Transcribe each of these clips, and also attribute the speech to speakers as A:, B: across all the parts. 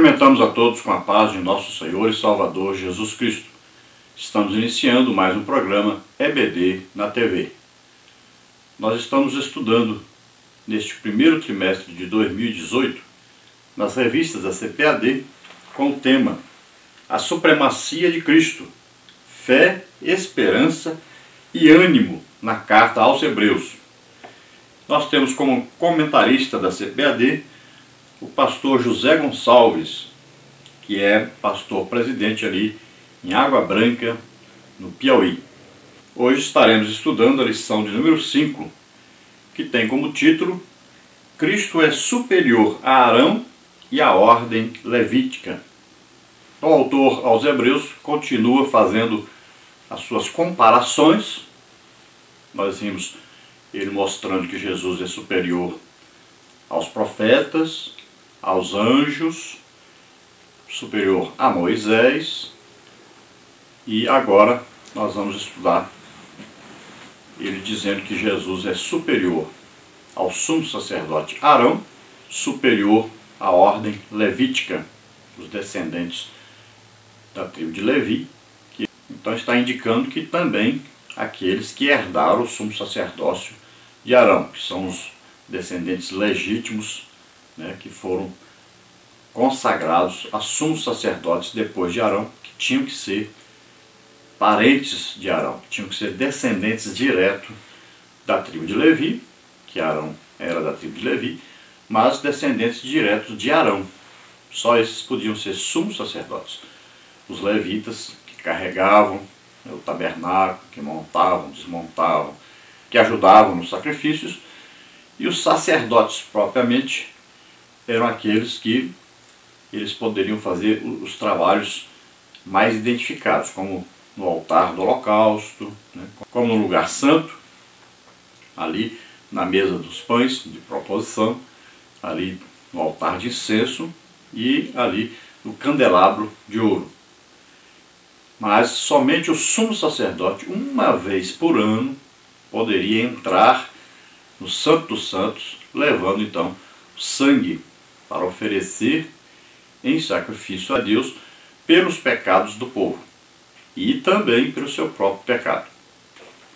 A: Cumprimentamos a todos com a paz de nosso Senhor e Salvador Jesus Cristo. Estamos iniciando mais um programa EBD na TV. Nós estamos estudando neste primeiro trimestre de 2018 nas revistas da CPAD com o tema A Supremacia de Cristo, Fé, Esperança e Ânimo na Carta aos Hebreus. Nós temos como comentarista da CPAD o pastor José Gonçalves, que é pastor presidente ali em Água Branca, no Piauí. Hoje estaremos estudando a lição de número 5, que tem como título Cristo é superior a Arão e à ordem levítica. O autor aos Hebreus continua fazendo as suas comparações. Nós vimos ele mostrando que Jesus é superior aos profetas, aos anjos, superior a Moisés, e agora nós vamos estudar ele dizendo que Jesus é superior ao sumo sacerdote Arão, superior à ordem levítica, os descendentes da tribo de Levi, que então está indicando que também aqueles que herdaram o sumo sacerdócio de Arão, que são os descendentes legítimos, que foram consagrados a sumos sacerdotes depois de Arão, que tinham que ser parentes de Arão, que tinham que ser descendentes diretos da tribo de Levi, que Arão era da tribo de Levi, mas descendentes diretos de Arão. Só esses podiam ser sumos sacerdotes. Os levitas que carregavam o tabernáculo, que montavam, desmontavam, que ajudavam nos sacrifícios, e os sacerdotes propriamente eram aqueles que eles poderiam fazer os trabalhos mais identificados, como no altar do holocausto, como no lugar santo, ali na mesa dos pães de proposição, ali no altar de incenso e ali no candelabro de ouro. Mas somente o sumo sacerdote, uma vez por ano, poderia entrar no Santo dos Santos, levando então sangue para oferecer em sacrifício a Deus pelos pecados do povo e também pelo seu próprio pecado.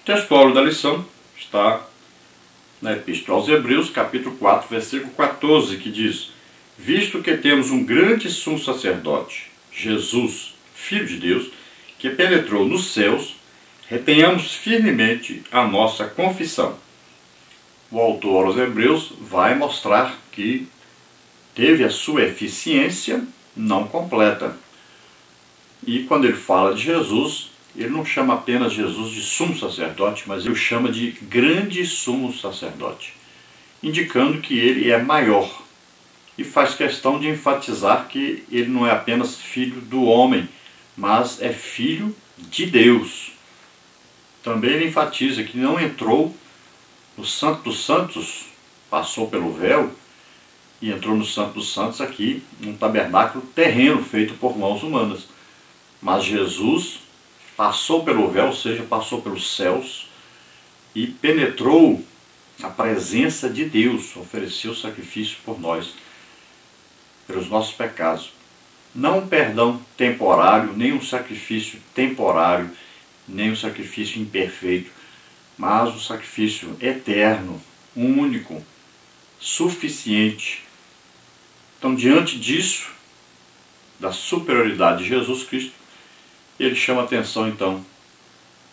A: O textuário da lição está na Epístola aos Hebreus, capítulo 4, versículo 14, que diz: Visto que temos um grande sumo sacerdote, Jesus, Filho de Deus, que penetrou nos céus, retenhamos firmemente a nossa confissão. O autor aos Hebreus vai mostrar que teve a sua eficiência não completa. E quando ele fala de Jesus, ele não chama apenas Jesus de sumo sacerdote, mas ele o chama de grande sumo sacerdote, indicando que ele é maior. E faz questão de enfatizar que ele não é apenas filho do homem, mas é filho de Deus. Também ele enfatiza que não entrou no Santo dos Santos, passou pelo véu, e entrou no Santo dos Santos aqui, num tabernáculo terreno feito por mãos humanas. Mas Jesus passou pelo véu, ou seja, passou pelos céus, e penetrou a presença de Deus, ofereceu sacrifício por nós, pelos nossos pecados. Não um perdão temporário, nem um sacrifício temporário, nem um sacrifício imperfeito, mas um sacrifício eterno, único, suficiente. Então, diante disso, da superioridade de Jesus Cristo, ele chama a atenção, então,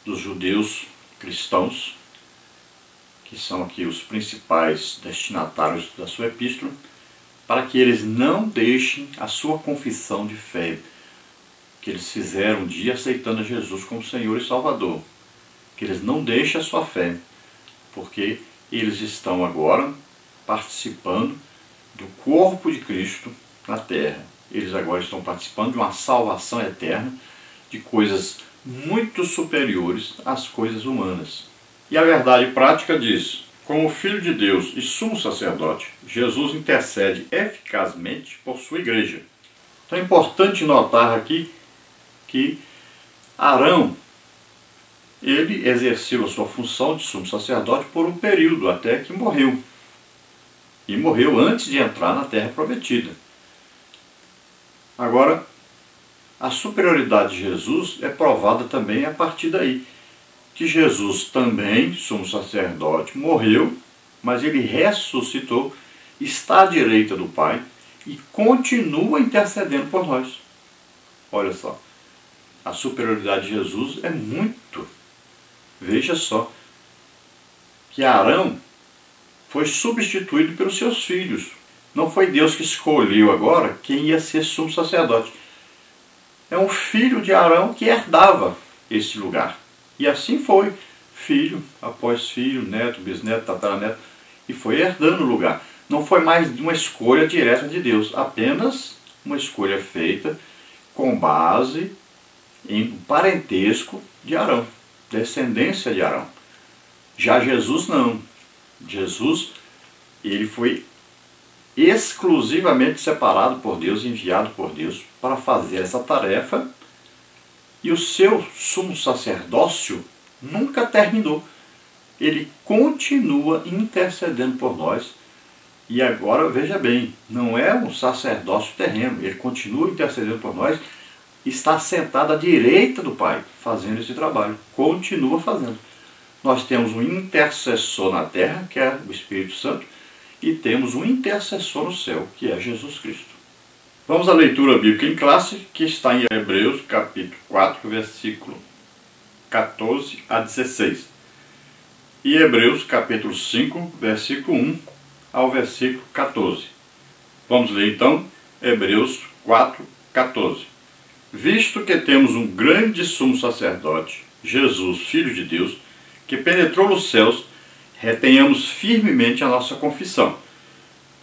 A: dos judeus cristãos, que são aqui os principais destinatários da sua epístola, para que eles não deixem a sua confissão de fé, que eles fizeram um dia aceitando a Jesus como Senhor e Salvador, que eles não deixem a sua fé, porque eles estão agora participando do corpo de Cristo na terra. Eles agora estão participando de uma salvação eterna, de coisas muito superiores às coisas humanas. E a verdade prática diz: como Filho de Deus e sumo sacerdote, Jesus intercede eficazmente por sua igreja. Então é importante notar aqui que Arão, ele exerceu a sua função de sumo sacerdote por um período, até que morreu. E morreu antes de entrar na terra prometida. Agora, a superioridade de Jesus é provada também a partir daí, que Jesus também, sumo sacerdote, morreu, mas ele ressuscitou, está à direita do Pai e continua intercedendo por nós. Olha só, a superioridade de Jesus é muito. Veja só, que Arão foi substituído pelos seus filhos. Não foi Deus que escolheu agora quem ia ser sumo sacerdote. É um filho de Arão que herdava esse lugar. E assim foi, filho após filho, neto, bisneto, tataraneto, e foi herdando o lugar. Não foi mais uma escolha direta de Deus, apenas uma escolha feita com base em parentesco de Arão, descendência de Arão. Já Jesus não. Jesus, ele foi exclusivamente separado por Deus, enviado por Deus para fazer essa tarefa, e o seu sumo sacerdócio nunca terminou. Ele continua intercedendo por nós. E agora, veja bem, não é um sacerdócio terreno, ele continua intercedendo por nós, está sentado à direita do Pai, fazendo esse trabalho, continua fazendo. Nós temos um intercessor na terra, que é o Espírito Santo, e temos um intercessor no céu, que é Jesus Cristo. Vamos à leitura bíblica em classe, que está em Hebreus, capítulo 4, versículo 14 a 16. E Hebreus, capítulo 5, versículo 1 ao versículo 14. Vamos ler então Hebreus 4, 14. Visto que temos um grande sumo sacerdote, Jesus, Filho de Deus, que penetrou nos céus, retenhamos firmemente a nossa confissão,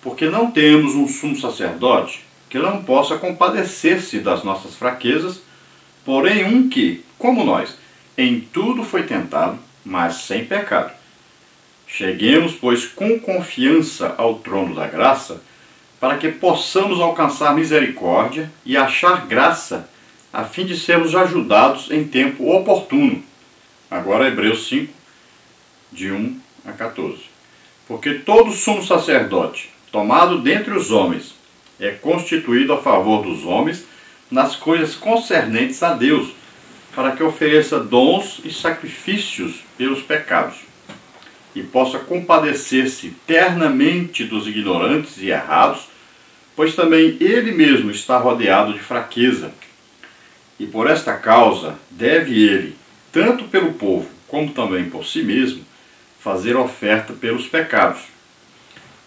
A: porque não temos um sumo sacerdote que não possa compadecer-se das nossas fraquezas, porém um que, como nós, em tudo foi tentado, mas sem pecado. Cheguemos, pois, com confiança ao trono da graça, para que possamos alcançar misericórdia e achar graça, a fim de sermos ajudados em tempo oportuno. Agora Hebreus 5, de 1 a 14. Porque todo sumo sacerdote, tomado dentre os homens, é constituído a favor dos homens nas coisas concernentes a Deus, para que ofereça dons e sacrifícios pelos pecados, e possa compadecer-se ternamente dos ignorantes e errados, pois também ele mesmo está rodeado de fraqueza. E por esta causa deve ele, tanto pelo povo como também por si mesmo, fazer oferta pelos pecados.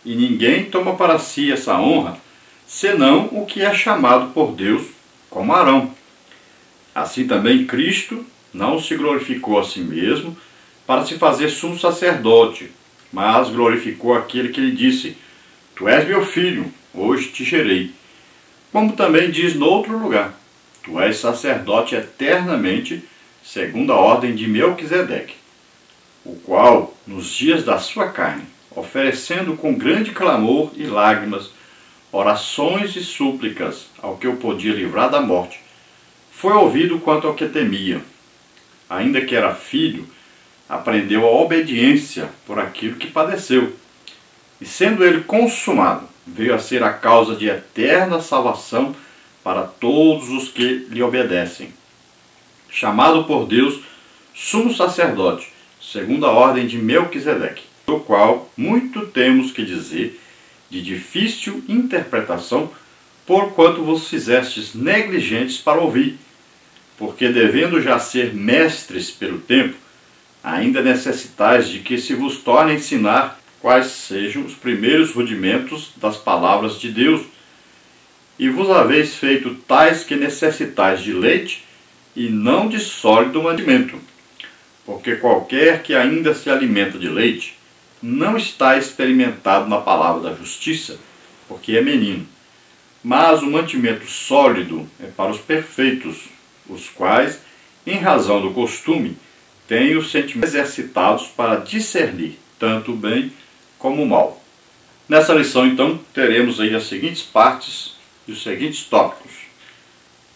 A: E ninguém toma para si essa honra, senão o que é chamado por Deus, como Arão. Assim também Cristo não se glorificou a si mesmo para se fazer sumo sacerdote, mas glorificou aquele que lhe disse: Tu és meu filho, hoje te gerei. Como também diz noutro lugar: Tu és sacerdote eternamente, segundo a ordem de Melquisedeque, o qual, nos dias da sua carne, oferecendo com grande clamor e lágrimas, orações e súplicas ao que o podia livrar da morte, foi ouvido quanto ao que temia. Ainda que era filho, aprendeu a obediência por aquilo que padeceu. E sendo ele consumado, veio a ser a causa de eterna salvação para todos os que lhe obedecem. Chamado por Deus, sumo sacerdote, segundo a ordem de Melquisedeque, do qual muito temos que dizer, de difícil interpretação, porquanto vos fizestes negligentes para ouvir, porque devendo já ser mestres pelo tempo, ainda necessitais de que se vos torne a ensinar quais sejam os primeiros rudimentos das palavras de Deus, e vos haveis feito tais que necessitais de leite e não de sólido mantimento, porque qualquer que ainda se alimenta de leite não está experimentado na palavra da justiça, porque é menino. Mas o mantimento sólido é para os perfeitos, os quais, em razão do costume, têm os sentimentos exercitados para discernir tanto o bem como o mal. Nessa lição, então, teremos aí as seguintes partes e os seguintes tópicos.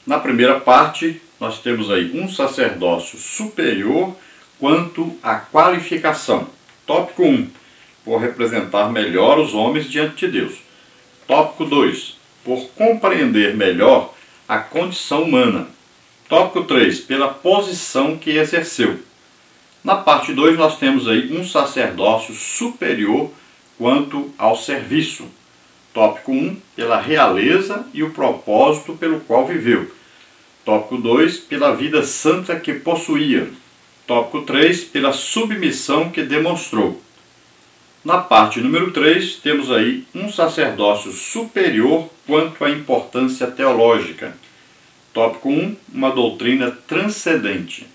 A: Na primeira parte, nós temos aí um sacerdócio superior quanto à qualificação. Tópico 1, por representar melhor os homens diante de Deus. Tópico 2, por compreender melhor a condição humana. Tópico 3, pela posição que exerceu. Na parte 2 nós temos aí um sacerdócio superior quanto ao serviço. Tópico 1, pela realeza e o propósito pelo qual viveu. Tópico 2, pela vida santa que possuía. Tópico 3, pela submissão que demonstrou. Na parte número 3, temos aí um sacerdócio superior quanto à importância teológica. Tópico 1, uma doutrina transcendente.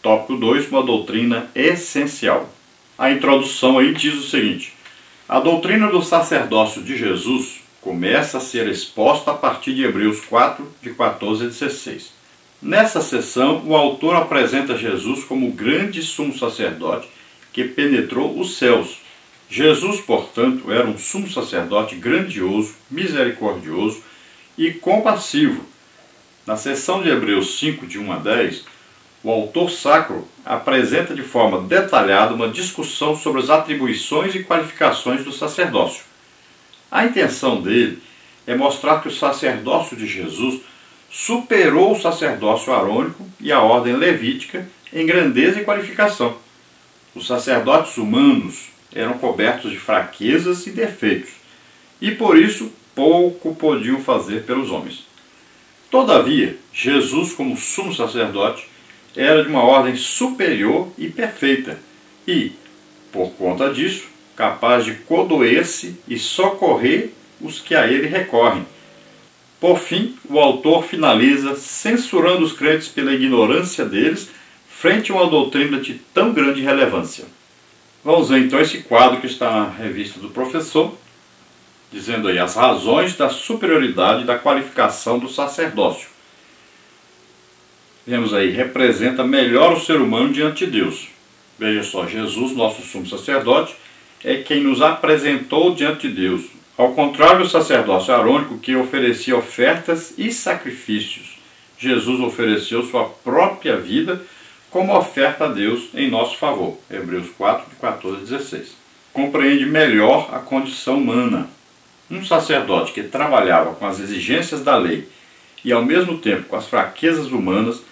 A: Tópico 2, uma doutrina essencial. A introdução aí diz o seguinte: a doutrina do sacerdócio de Jesus começa a ser exposta a partir de Hebreus 4, de 14 a 16. Nessa seção, o autor apresenta Jesus como o grande sumo sacerdote que penetrou os céus. Jesus, portanto, era um sumo sacerdote grandioso, misericordioso e compassivo. Na seção de Hebreus 5, de 1 a 10, o autor sacro apresenta de forma detalhada uma discussão sobre as atribuições e qualificações do sacerdócio. A intenção dele é mostrar que o sacerdócio de Jesus superou o sacerdócio arônico e a ordem levítica em grandeza e qualificação. Os sacerdotes humanos eram cobertos de fraquezas e defeitos, e por isso pouco podiam fazer pelos homens. Todavia, Jesus, como sumo sacerdote, era de uma ordem superior e perfeita, e, por conta disso, capaz de condoer-se e socorrer os que a ele recorrem. Por fim, o autor finaliza censurando os crentes pela ignorância deles frente a uma doutrina de tão grande relevância. Vamos ver então esse quadro que está na revista do professor, dizendo aí as razões da superioridade e da qualificação do sacerdócio. Vemos aí, representa melhor o ser humano diante de Deus. Veja só, Jesus, nosso sumo sacerdote, é quem nos apresentou diante de Deus. Ao contrário do sacerdócio arônico, que oferecia ofertas e sacrifícios, Jesus ofereceu sua própria vida como oferta a Deus em nosso favor. Hebreus 4, de 14 a 16. Compreende melhor a condição humana. Um sacerdote que trabalhava com as exigências da lei e ao mesmo tempo com as fraquezas humanas,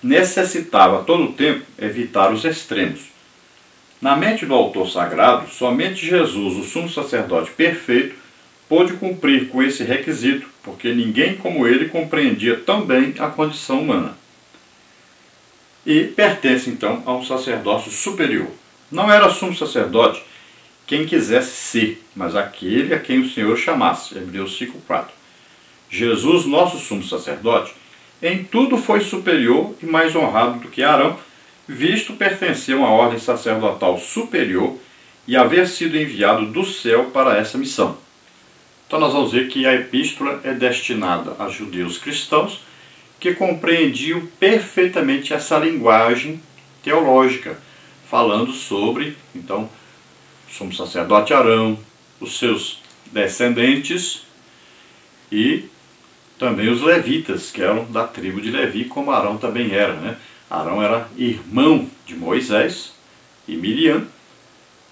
A: necessitava a todo tempo evitar os extremos. Na mente do autor sagrado, somente Jesus, o sumo sacerdote perfeito, pôde cumprir com esse requisito, porque ninguém como ele compreendia tão bem a condição humana. E pertence então a um sacerdócio superior. Não era sumo sacerdote quem quisesse ser, mas aquele a quem o Senhor chamasse. Hebreus 5:4. Jesus, nosso sumo sacerdote, em tudo foi superior e mais honrado do que Arão, visto pertencer a uma ordem sacerdotal superior e haver sido enviado do céu para essa missão. Então nós vamos ver que a epístola é destinada a judeus cristãos que compreendiam perfeitamente essa linguagem teológica, falando sobre, então, o sumo sacerdote Arão, os seus descendentes e também os levitas, que eram da tribo de Levi, como Arão também era, né? Arão era irmão de Moisés e Miriam,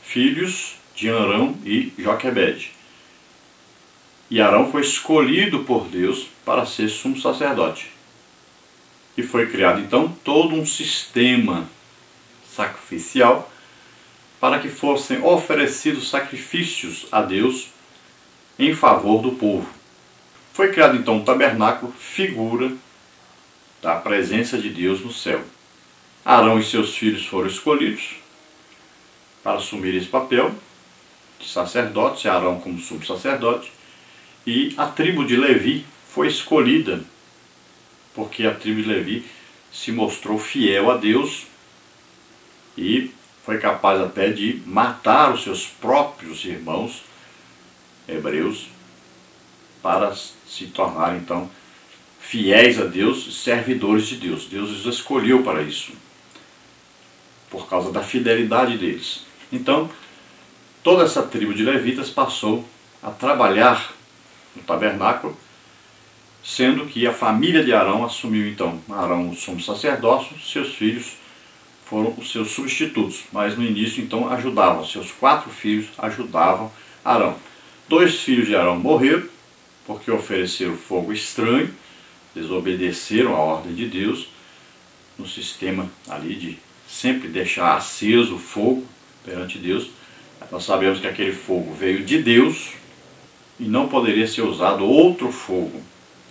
A: filhos de Arão e Joquebede. E Arão foi escolhido por Deus para ser sumo sacerdote. E foi criado então todo um sistema sacrificial para que fossem oferecidos sacrifícios a Deus em favor do povo. Foi criado então um tabernáculo, figura da presença de Deus no céu. Arão e seus filhos foram escolhidos para assumir esse papel de sacerdote, Arão como sumo sacerdote, e a tribo de Levi foi escolhida porque a tribo de Levi se mostrou fiel a Deus e foi capaz até de matar os seus próprios irmãos hebreus para se tornar então fiéis a Deus, servidores de Deus. Deus os escolheu para isso, por causa da fidelidade deles. Então, toda essa tribo de levitas passou a trabalhar no tabernáculo, sendo que a família de Arão assumiu então Arão o sumo sacerdócio, seus filhos foram os seus substitutos, mas no início então ajudavam, seus 4 filhos ajudavam Arão. 2 filhos de Arão morreram, porque ofereceram fogo estranho, desobedeceram a ordem de Deus no sistema ali de sempre deixar aceso o fogo perante Deus. Nós sabemos que aquele fogo veio de Deus e não poderia ser usado outro fogo.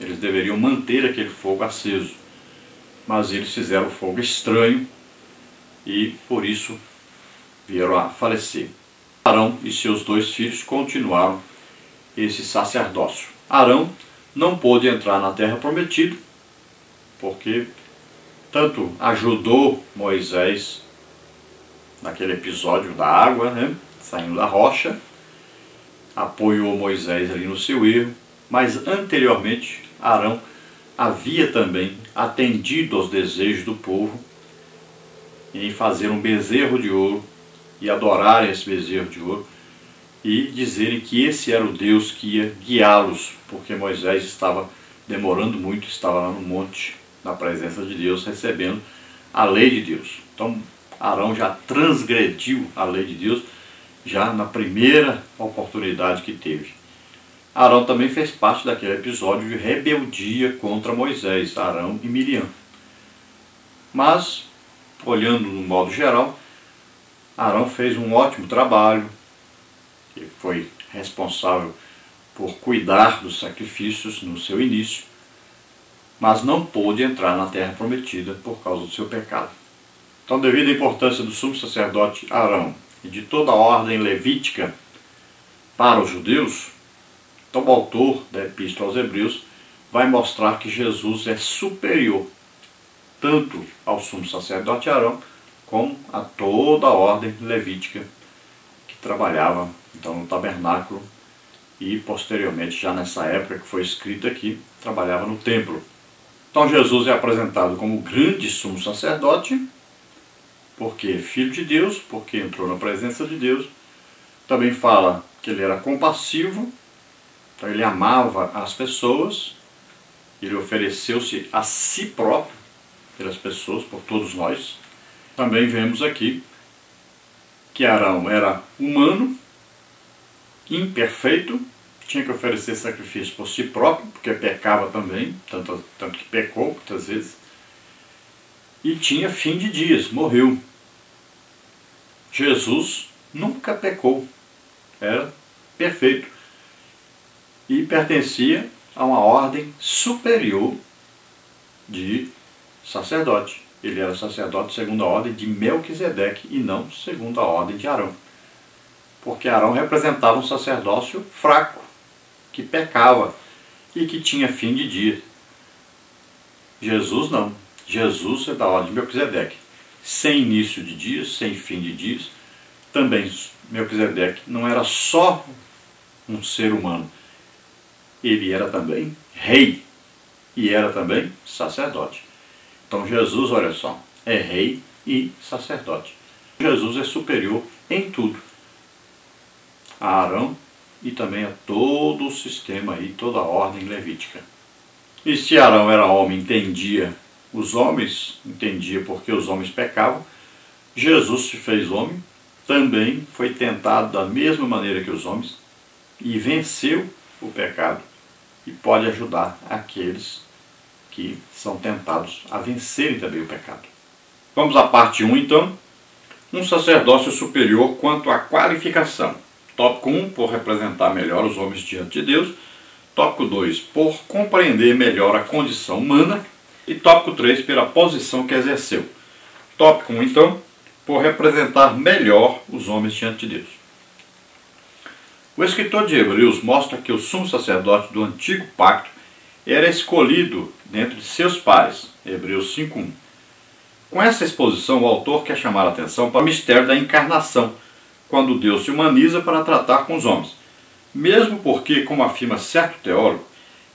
A: Eles deveriam manter aquele fogo aceso. Mas eles fizeram fogo estranho e por isso vieram a falecer. Arão e seus 2 filhos continuaram esse sacerdócio. Arão não pôde entrar na terra prometida, porque tanto ajudou Moisés naquele episódio da água, saindo da rocha, apoiou Moisés ali no seu erro, mas anteriormente Arão havia também atendido aos desejos do povo em fazer um bezerro de ouro e adorarem esse bezerro de ouro e dizerem que esse era o Deus que ia guiá-los, porque Moisés estava demorando muito, estava lá no monte, na presença de Deus, recebendo a lei de Deus. Então Arão já transgrediu a lei de Deus já na primeira oportunidade que teve. Arão também fez parte daquele episódio de rebeldia contra Moisés, Arão e Miriam. Mas, olhando no modo geral, Arão fez um ótimo trabalho, ele foi responsável por cuidar dos sacrifícios no seu início, mas não pôde entrar na terra prometida por causa do seu pecado. Então, devido à importância do sumo sacerdote Arão e de toda a ordem levítica para os judeus, então o autor da Epístola aos Hebreus vai mostrar que Jesus é superior tanto ao sumo sacerdote Arão como a toda a ordem levítica que trabalhava então no tabernáculo e posteriormente, já nessa época que foi escrito aqui, trabalhava no templo. Então Jesus é apresentado como o grande sumo sacerdote, porque é filho de Deus, porque entrou na presença de Deus. Também fala que ele era compassivo, então ele amava as pessoas, ele ofereceu-se a si próprio pelas pessoas, por todos nós. Também vemos aqui que Arão era humano, imperfeito, tinha que oferecer sacrifício por si próprio, porque pecava também, tanto que pecou muitas vezes, e tinha fim de dias, morreu. Jesus nunca pecou, era perfeito e pertencia a uma ordem superior de sacerdote. Ele era sacerdote segundo a ordem de Melquisedeque e não segundo a ordem de Arão. Porque Arão representava um sacerdócio fraco, que pecava e que tinha fim de dia. Jesus não. Jesus é da ordem de Melquisedeque, sem início de dias, sem fim de dias. Também Melquisedeque não era só um ser humano, ele era também rei e era também sacerdote. Então Jesus, olha só, é rei e sacerdote. Jesus é superior em tudo a Arão e também a todo o sistema aí, toda a ordem levítica. E se Arão era homem, entendia os homens, entendia porque os homens pecavam, Jesus se fez homem, também foi tentado da mesma maneira que os homens e venceu o pecado e pode ajudar aqueles que são tentados a vencerem também o pecado. Vamos à parte 1 então. Um sacerdócio superior quanto à qualificação. Tópico 1, por representar melhor os homens diante de Deus. Tópico 2, por compreender melhor a condição humana. E tópico 3, pela posição que exerceu. Tópico 1 então, por representar melhor os homens diante de Deus. O escritor de Hebreus mostra que o sumo sacerdote do antigo pacto era escolhido dentre seus pares, Hebreus 5:1. Com essa exposição, o autor quer chamar a atenção para o mistério da encarnação, quando Deus se humaniza para tratar com os homens. Mesmo porque, como afirma certo teólogo,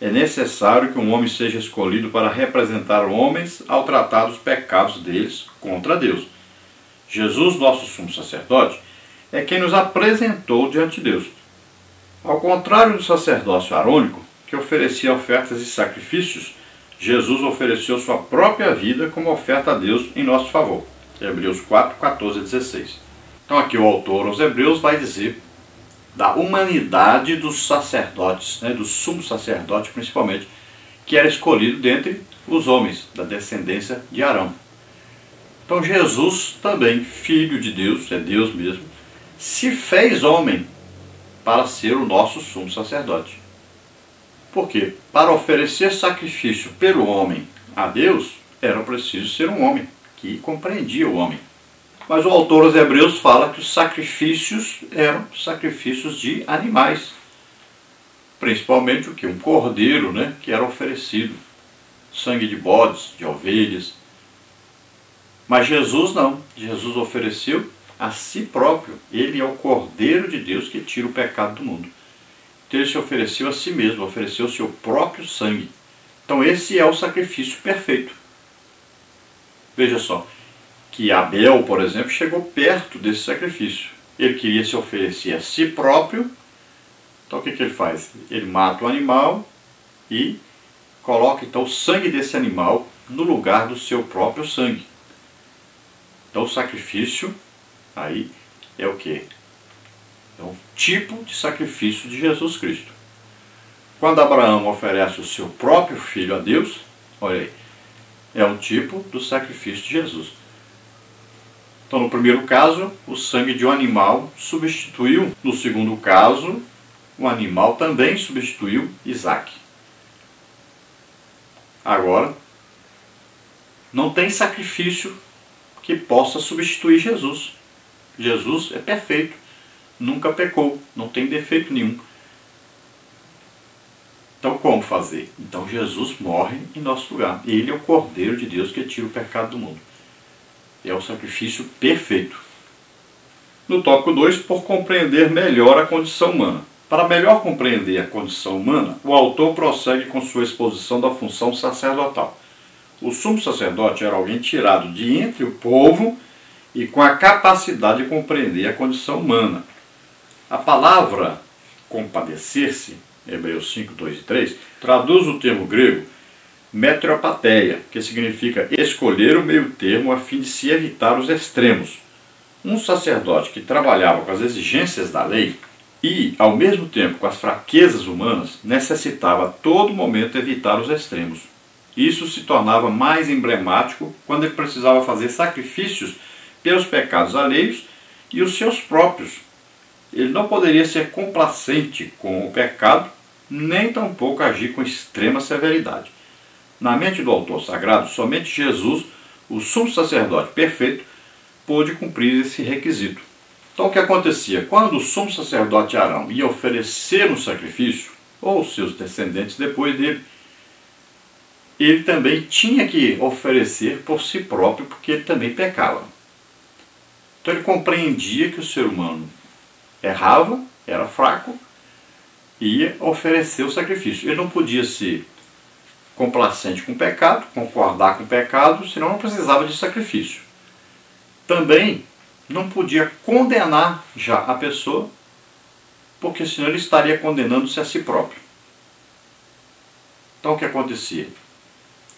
A: é necessário que um homem seja escolhido para representar homens ao tratar dos pecados deles contra Deus. Jesus, nosso sumo sacerdote, é quem nos apresentou diante de Deus. Ao contrário do sacerdócio arônico, que oferecia ofertas e sacrifícios, Jesus ofereceu sua própria vida como oferta a Deus em nosso favor. Hebreus 4, 14 a 16. Então aqui o autor aos Hebreus vai dizer da humanidade dos sacerdotes, do sumo sacerdote principalmente, que era escolhido dentre os homens, da descendência de Arão. Então Jesus também, filho de Deus, é Deus mesmo, se fez homem para ser o nosso sumo sacerdote. Por quê? Para oferecer sacrifício pelo homem a Deus, era preciso ser um homem que compreendia o homem. Mas o autor aos Hebreus fala que os sacrifícios eram sacrifícios de animais. Principalmente o que? Um cordeiro, né, que era oferecido. Sangue de bodes, de ovelhas. Mas Jesus não. Jesus ofereceu a si próprio. Ele é o Cordeiro de Deus que tira o pecado do mundo. Então ele se ofereceu a si mesmo, ofereceu o seu próprio sangue. Então esse é o sacrifício perfeito. Veja só, que Abel, por exemplo, chegou perto desse sacrifício. Ele queria se oferecer a si próprio. Então o que ele faz? Ele mata o animal e coloca então o sangue desse animal no lugar do seu próprio sangue. Então o sacrifício aí é o quê? É um tipo de sacrifício de Jesus Cristo. Quando Abraão oferece o seu próprio filho a Deus, olha aí, é um tipo do sacrifício de Jesus. Então no primeiro caso, o sangue de um animal substituiu. No segundo caso, o animal também substituiu Isaac. Agora, não tem sacrifício que possa substituir Jesus. Jesus é perfeito, nunca pecou, não tem defeito nenhum. Então como fazer? Então Jesus morre em nosso lugar. Ele é o Cordeiro de Deus que tira o pecado do mundo. É o sacrifício perfeito. No tópico 2, por compreender melhor a condição humana. Para melhor compreender a condição humana, o autor prossegue com sua exposição da função sacerdotal. O sumo sacerdote era alguém tirado de entre o povo e com a capacidade de compreender a condição humana. A palavra compadecer-se, Hebreus 5, 2 e 3, traduz o termo grego metropateia, que significa escolher o meio termo a fim de se evitar os extremos. Um sacerdote que trabalhava com as exigências da lei e, ao mesmo tempo, com as fraquezas humanas, necessitava a todo momento evitar os extremos. Isso se tornava mais emblemático quando ele precisava fazer sacrifícios pelos pecados alheios e os seus próprios. Ele não poderia ser complacente com o pecado, nem tampouco agir com extrema severidade. Na mente do autor sagrado, somente Jesus, o sumo sacerdote perfeito, pôde cumprir esse requisito. Então o que acontecia? Quando o sumo sacerdote Arão ia oferecer um sacrifício, ou seus descendentes depois dele, ele também tinha que oferecer por si próprio, porque ele também pecava. Então ele compreendia que o ser humano errava, era fraco, e ia oferecer o sacrifício. Ele não podia ser complacente com o pecado, concordar com o pecado, senão não precisava de sacrifício. Também não podia condenar já a pessoa, porque senão ele estaria condenando-se a si próprio. Então o que acontecia?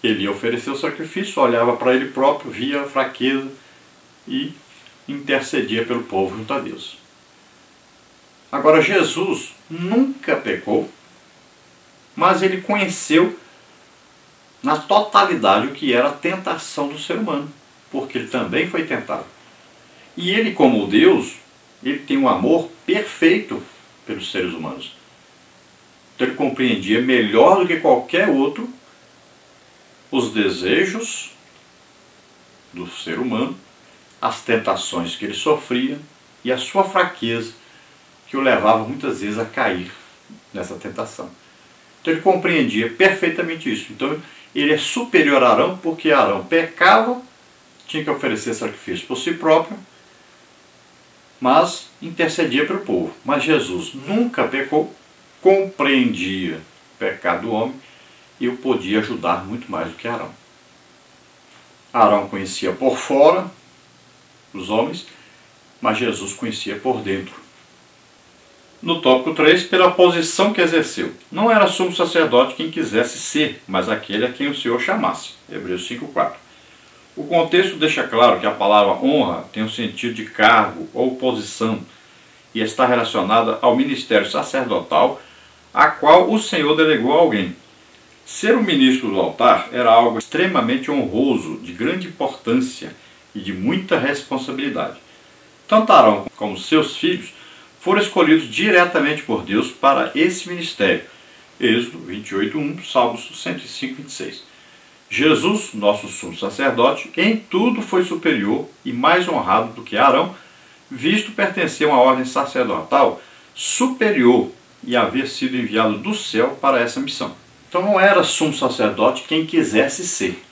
A: Ele ia oferecer o sacrifício, olhava para ele próprio, via a fraqueza e intercedia pelo povo junto a Deus. Agora Jesus nunca pecou, mas ele conheceu na totalidade o que era a tentação do ser humano, porque ele também foi tentado. E ele, como Deus, ele tem um amor perfeito pelos seres humanos. Então ele compreendia melhor do que qualquer outro os desejos do ser humano, as tentações que ele sofria e a sua fraqueza, que o levava muitas vezes a cair nessa tentação. Então ele compreendia perfeitamente isso. Então ele é superior a Arão, porque Arão pecava, tinha que oferecer sacrifício por si próprio, mas intercedia pelo povo. Mas Jesus nunca pecou, compreendia o pecado do homem e o podia ajudar muito mais do que Arão. Arão conhecia por fora os homens, mas Jesus conhecia por dentro. No tópico 3, pela posição que exerceu. Não era sumo sacerdote quem quisesse ser, mas aquele a quem o Senhor chamasse. Hebreus 5,4. O contexto deixa claro que a palavra honra tem o sentido de cargo ou posição e está relacionada ao ministério sacerdotal a qual o Senhor delegou a alguém. Ser o ministro do altar era algo extremamente honroso, de grande importância e de muita responsabilidade. Tanto Arão como seus filhos foram escolhidos diretamente por Deus para esse ministério. Êxodo 28:1, Salmos 105:26. Jesus, nosso sumo sacerdote, em tudo foi superior e mais honrado do que Arão, visto pertencer a uma ordem sacerdotal superior e haver sido enviado do céu para essa missão. Então não era sumo sacerdote quem quisesse ser.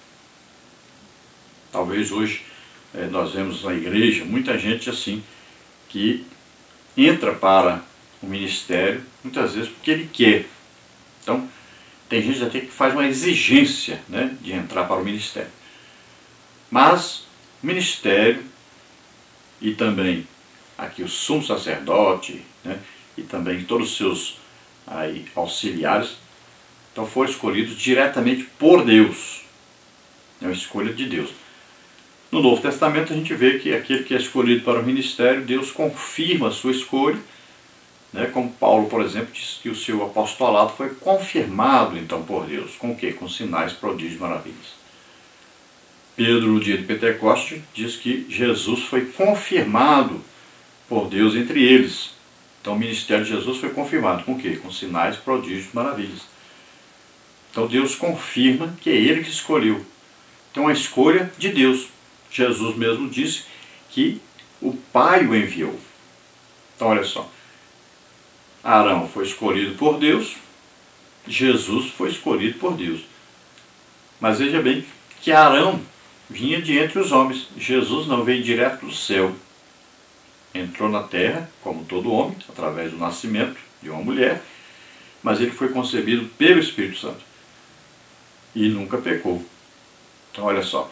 A: Talvez hoje nós vemos na igreja muita gente assim, que entra para o ministério, muitas vezes porque ele quer. Então, tem gente até que faz uma exigência, né, de entrar para o ministério. Mas o ministério e também aqui o sumo sacerdote, né, e também todos os seus auxiliares, então foram escolhidos diretamente por Deus. É uma escolha de Deus. No Novo Testamento a gente vê que aquele que é escolhido para o ministério, Deus confirma a sua escolha, né? Como Paulo, por exemplo, diz que o seu apostolado foi confirmado então por Deus. Com o quê? Com sinais, prodígios e maravilhas. Pedro, no dia de Pentecostes, diz que Jesus foi confirmado por Deus entre eles. Então o ministério de Jesus foi confirmado com o quê? Com sinais, prodígios e maravilhas. Então Deus confirma que é Ele que escolheu. Então a escolha de Deus. Jesus mesmo disse que o Pai o enviou. Então olha só. Arão foi escolhido por Deus. Jesus foi escolhido por Deus. Mas veja bem que Arão vinha de entre os homens. Jesus não veio direto do céu. Entrou na terra, como todo homem, através do nascimento de uma mulher. Mas ele foi concebido pelo Espírito Santo. E nunca pecou. Então olha só.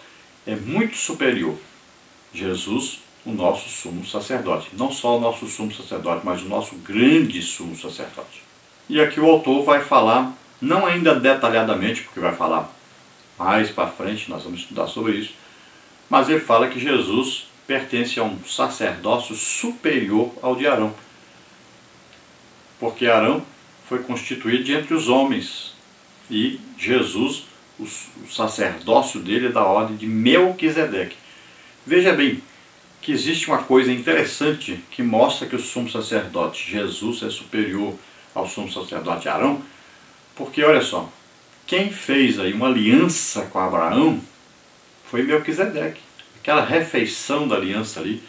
A: É muito superior Jesus, o nosso sumo sacerdote. Não só o nosso sumo sacerdote, mas o nosso grande sumo sacerdote. E aqui o autor vai falar, não ainda detalhadamente, porque vai falar mais para frente, nós vamos estudar sobre isso, mas ele fala que Jesus pertence a um sacerdócio superior ao de Arão. Porque Arão foi constituído de entre os homens e Jesus, o sacerdócio dele é da ordem de Melquisedeque. Veja bem que existe uma coisa interessante que mostra que o sumo sacerdote Jesus é superior ao sumo sacerdote Arão, porque olha só, quem fez aí uma aliança com Abraão foi Melquisedeque. Aquela refeição da aliança ali,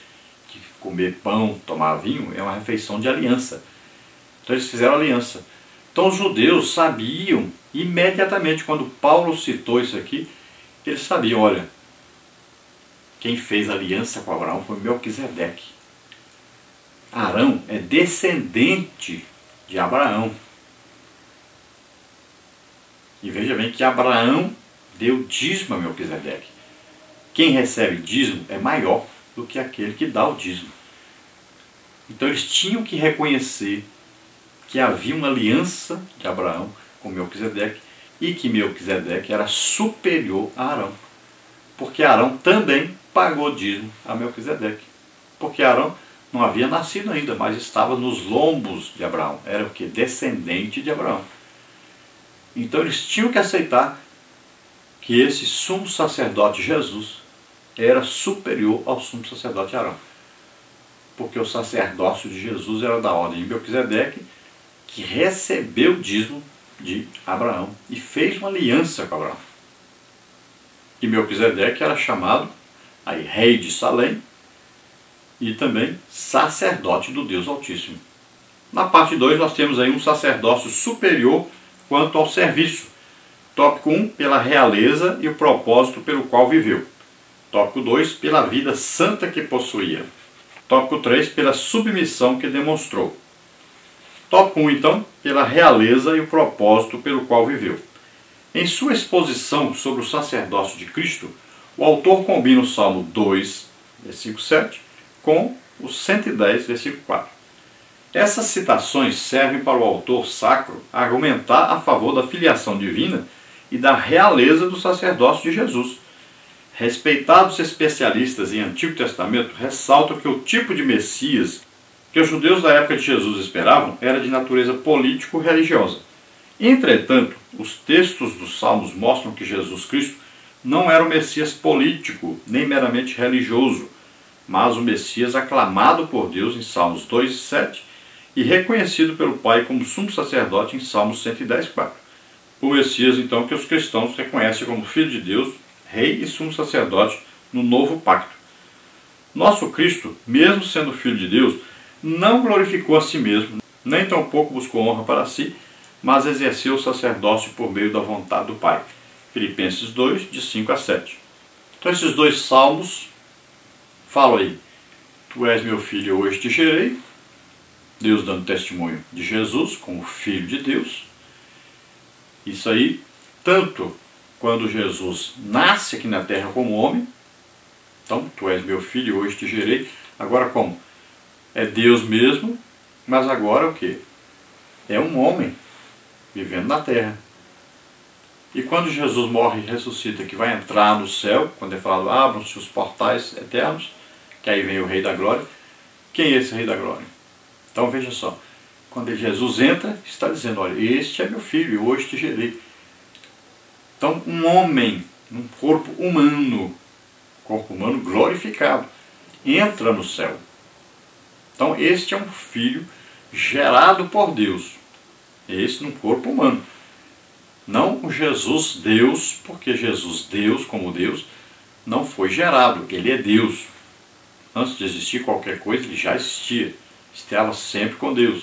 A: de comer pão, tomar vinho, é uma refeição de aliança. Então eles fizeram aliança. Então os judeus sabiam imediatamente, quando Paulo citou isso aqui, eles sabiam, olha, quem fez aliança com Abraão foi Melquisedeque. Arão é descendente de Abraão. E veja bem que Abraão deu dízimo a Melquisedeque. Quem recebe dízimo é maior do que aquele que dá o dízimo. Então eles tinham que reconhecer que havia uma aliança de Abraão com Melquisedeque e que Melquisedeque era superior a Arão. Porque Arão também pagou dízimo a Melquisedeque. Porque Arão não havia nascido ainda, mas estava nos lombos de Abraão. Era o que? Descendente de Abraão. Então eles tinham que aceitar que esse sumo sacerdote Jesus era superior ao sumo sacerdote Arão. Porque o sacerdócio de Jesus era da ordem de Melquisedeque, que recebeu o dízimo de Abraão e fez uma aliança com Abraão. E Melquisedeque era chamado aí rei de Salém e também sacerdote do Deus Altíssimo. Na parte 2 nós temos aí um sacerdócio superior quanto ao serviço. Tópico 1, pela realeza e o propósito pelo qual viveu. Tópico 2, pela vida santa que possuía. Tópico 3, pela submissão que demonstrou. Tópico 1, então, pela realeza e o propósito pelo qual viveu. Em sua exposição sobre o sacerdócio de Cristo, o autor combina o Salmo 2, versículo 7, com o 110, versículo 4. Essas citações servem para o autor sacro argumentar a favor da filiação divina e da realeza do sacerdócio de Jesus. Respeitados especialistas em Antigo Testamento ressaltam que o tipo de Messias que os judeus da época de Jesus esperavam era de natureza político-religiosa. Entretanto, os textos dos Salmos mostram que Jesus Cristo não era o Messias político, nem meramente religioso, mas o Messias aclamado por Deus em Salmos 2 e 7 e reconhecido pelo Pai como sumo sacerdote em Salmos 110, 4. O Messias, então, que os cristãos reconhecem como Filho de Deus, Rei e sumo sacerdote no novo pacto. Nosso Cristo, mesmo sendo Filho de Deus, não glorificou a si mesmo, nem tampouco buscou honra para si, mas exerceu o sacerdócio por meio da vontade do Pai. Filipenses 2, de 5 a 7. Então esses dois salmos falam aí: Tu és meu filho, hoje te gerei. Deus dando testemunho de Jesus como Filho de Deus. Isso aí, tanto quando Jesus nasce aqui na terra como homem. Então, tu és meu filho, hoje te gerei. Agora como? É Deus mesmo, mas agora o quê? É um homem vivendo na terra. E quando Jesus morre e ressuscita, que vai entrar no céu, quando é falado, abram-se os portais eternos, que aí vem o Rei da Glória. Quem é esse Rei da Glória? Então veja só, quando Jesus entra, está dizendo, olha, este é meu filho, hoje te gerei. Então um homem, um corpo humano glorificado, entra no céu. Então este é um filho gerado por Deus, esse num corpo humano. Não o Jesus Deus, porque Jesus Deus, como Deus, não foi gerado, ele é Deus. Antes de existir qualquer coisa, ele já existia, estava sempre com Deus.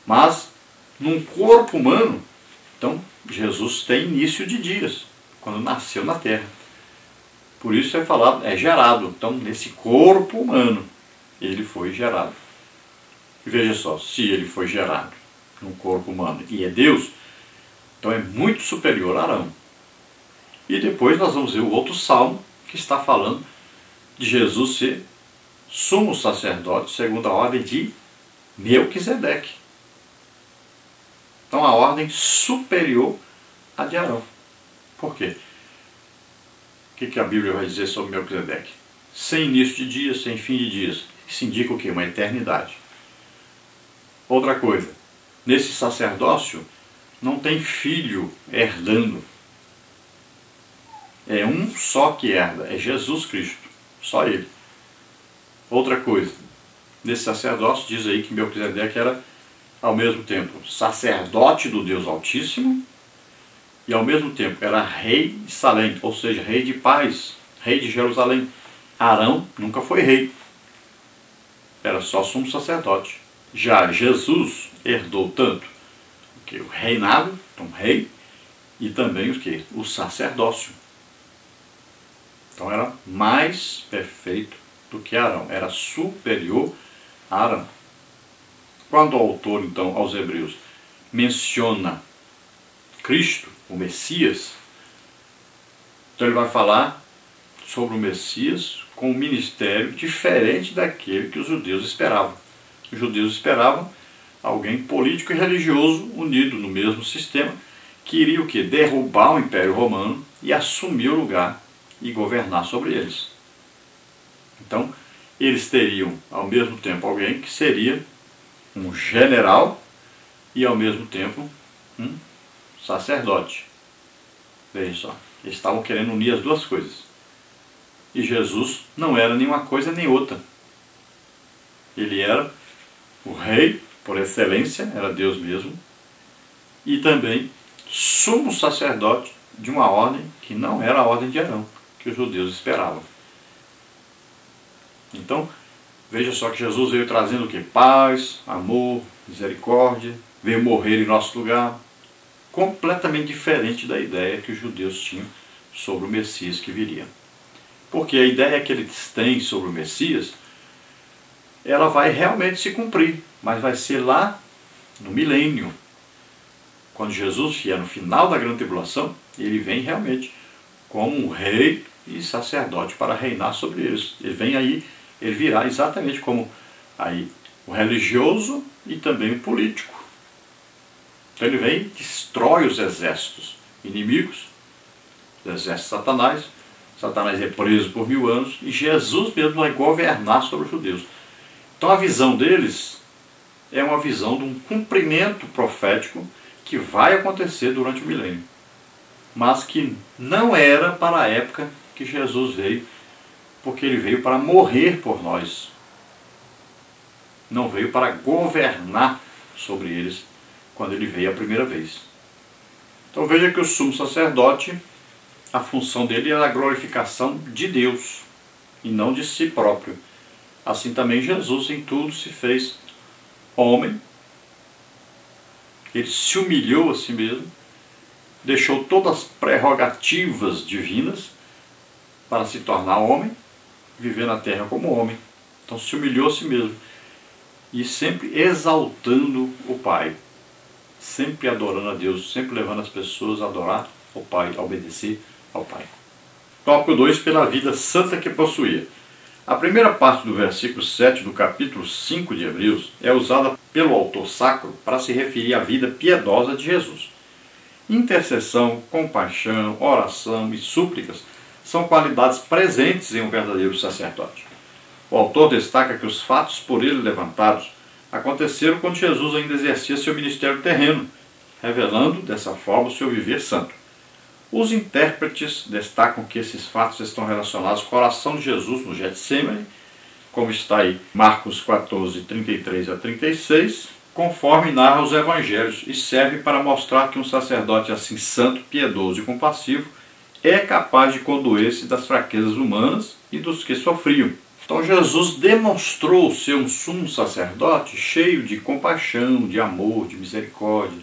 A: Mas, num corpo humano, então Jesus tem início de dias, quando nasceu na terra. Por isso é falado, é gerado. Então, nesse corpo humano, ele foi gerado. E veja só, se ele foi gerado num corpo humano e é Deus, então é muito superior a Arão. E depois nós vamos ver o outro salmo que está falando de Jesus ser sumo sacerdote segundo a ordem de Melquisedeque. Então a ordem superior à de Arão. Por quê? O que a Bíblia vai dizer sobre Melquisedeque? Sem início de dias, sem fim de dias. Isso indica o quê? Uma eternidade. Outra coisa, nesse sacerdócio não tem filho herdando. É um só que herda, é Jesus Cristo. Só ele. Outra coisa, nesse sacerdócio diz aí que Melquisedeque era ao mesmo tempo sacerdote do Deus Altíssimo e ao mesmo tempo era rei de Salém, ou seja, rei de paz, rei de Jerusalém. Arão nunca foi rei, era só sumo sacerdote. Já Jesus herdou tanto o reinado, então rei, e também o sacerdócio. Então era mais perfeito do que Arão, era superior a Arão. Quando o autor, então, aos Hebreus, menciona Cristo, o Messias, então ele vai falar sobre o Messias com um ministério diferente daquele que os judeus esperavam. Os judeus esperavam alguém político e religioso unido no mesmo sistema, que iria o quê? Derrubar o Império Romano e assumir o lugar e governar sobre eles. Então, eles teriam ao mesmo tempo alguém que seria um general e ao mesmo tempo um sacerdote. Veja só, eles estavam querendo unir as duas coisas. E Jesus não era nenhuma coisa nem outra. Ele era o rei, por excelência, era Deus mesmo, e também sumo sacerdote de uma ordem que não era a ordem de Arão, que os judeus esperavam. Então, veja só que Jesus veio trazendo o quê? Paz, amor, misericórdia, veio morrer em nosso lugar, completamente diferente da ideia que os judeus tinham sobre o Messias que viria. Porque a ideia que eles têm sobre o Messias, ela vai realmente se cumprir, mas vai ser lá no milênio. Quando Jesus vier no final da grande tribulação, ele vem realmente como um rei e sacerdote para reinar sobre eles. Ele vem aí, ele virá exatamente como aí o religioso e também o político. Então ele vem e destrói os exércitos inimigos, os exércitos de Satanás. Satanás é preso por 1000 anos e Jesus mesmo vai governar sobre os judeus. Então a visão deles é uma visão de um cumprimento profético que vai acontecer durante o milênio, mas que não era para a época que Jesus veio, porque ele veio para morrer por nós. Não veio para governar sobre eles quando ele veio a primeira vez. Então veja que o sumo sacerdote, a função dele era a glorificação de Deus e não de si próprio. Assim também Jesus em tudo se fez homem. Ele se humilhou a si mesmo, deixou todas as prerrogativas divinas para se tornar homem, viver na terra como homem. Então se humilhou a si mesmo e sempre exaltando o Pai, sempre adorando a Deus, sempre levando as pessoas a adorar o Pai, a obedecer ao Pai. Tópico 2, pela vida santa que possuía. A primeira parte do versículo 7 do capítulo 5 de Hebreus é usada pelo autor sacro para se referir à vida piedosa de Jesus. Intercessão, compaixão, oração e súplicas são qualidades presentes em um verdadeiro sacerdote. O autor destaca que os fatos por ele levantados aconteceram quando Jesus ainda exercia seu ministério terreno, revelando dessa forma o seu viver santo. Os intérpretes destacam que esses fatos estão relacionados com a oração de Jesus no Getsemane, como está aí Marcos 14, 33 a 36, conforme narra os evangelhos, e serve para mostrar que um sacerdote assim santo, piedoso e compassivo é capaz de condoer-se das fraquezas humanas e dos que sofriam. Então Jesus demonstrou ser um sumo sacerdote cheio de compaixão, de amor, de misericórdia.